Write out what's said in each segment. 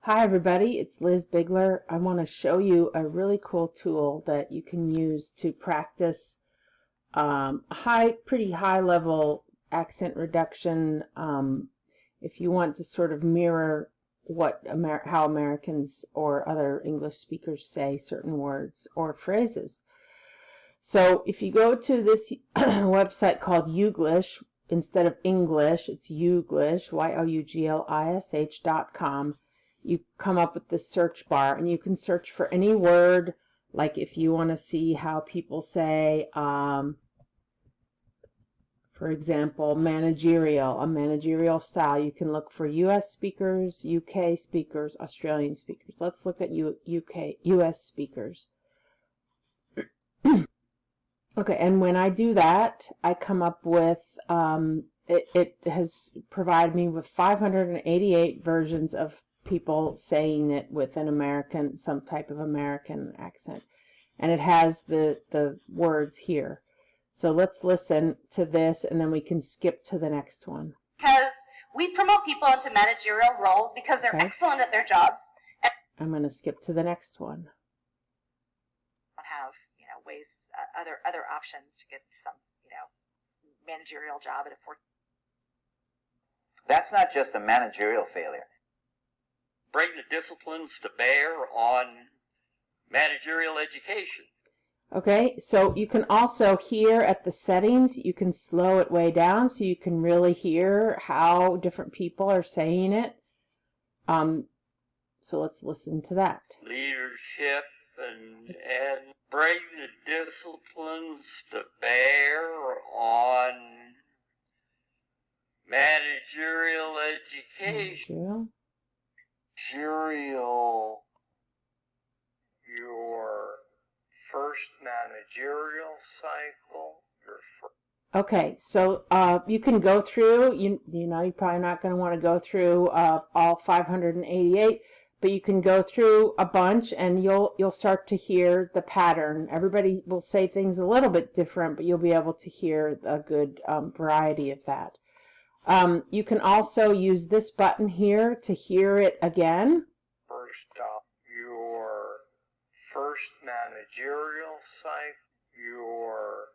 Hi everybody, it's Liz Bigler. I want to show you a really cool tool that you can use to practice pretty high level accent reduction if you want to sort of mirror how Americans or other English speakers say certain words or phrases. So if you go to this website called YouGlish, instead of English, it's YouGlish, youglish.com. You come up with this search bar and you can search for any word, like if you want to see how people say, for example, managerial, a managerial style. You can look for US speakers, UK speakers, Australian speakers. Let's look at US speakers. Okay, and when I do that, I come up with, it has provided me with 588 versions of people saying it with some type of American accent. And it has the words here. So let's listen to this and then we can skip to the next one. Because we promote people into managerial roles because they're excellent at their jobs. I'm going to skip to the next one. Have, ways, other options to get some, managerial job at a port. That's not just a managerial failure. Bring the disciplines to bear on managerial education. Okay, so you can also hear at the settings, you can slow it way down so you can really hear how different people are saying it. So let's listen to that. Leadership and bring the disciplines to bear on managerial education. Managerial. Your first managerial cycle. Okay, so you can go through, you're probably not going to want to go through all 588, but you can go through a bunch and you'll start to hear the pattern. Everybody will say things a little bit different, but you'll be able to hear a good variety of that. You can also use this button here to hear it again. First up, your first managerial cycle. Your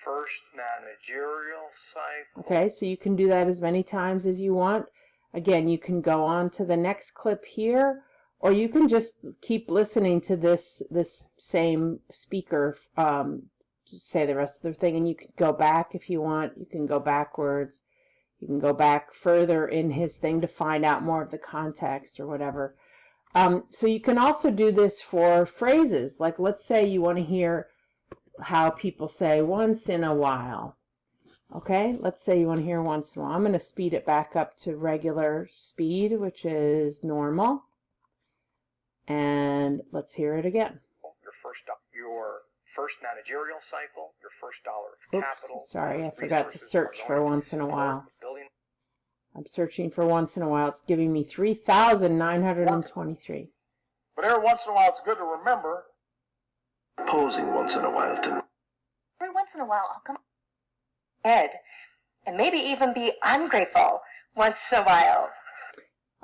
first managerial cycle. Okay, so you can do that as many times as you want. Again, you can go on to the next clip here, or you can just keep listening to this same speaker say the rest of the thing, and you can go back if you want. You can go backwards. You can go back further in his thing to find out more of the context or whatever. So you can also do this for phrases. Like let's say you want to hear how people say once in a while. Okay, let's say you want to hear once in a while. I'm going to speed it back up to regular speed, which is normal. And let's hear it again. Your first managerial cycle, your first dollar of capital. Oops, sorry, I forgot to search for once in a while. I'm searching for once in a while. It's giving me 3,923. But every once in a while, it's good to remember. Posing once in a while to. Every once in a while, I'll come ahead and maybe even be ungrateful once in a while.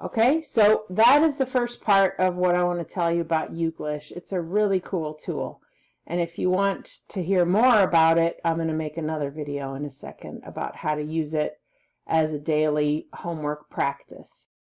Okay, so that is the first part of what I want to tell you about YouGlish. It's a really cool tool. And if you want to hear more about it, I'm going to make another video in a second about how to use it as a daily homework practice.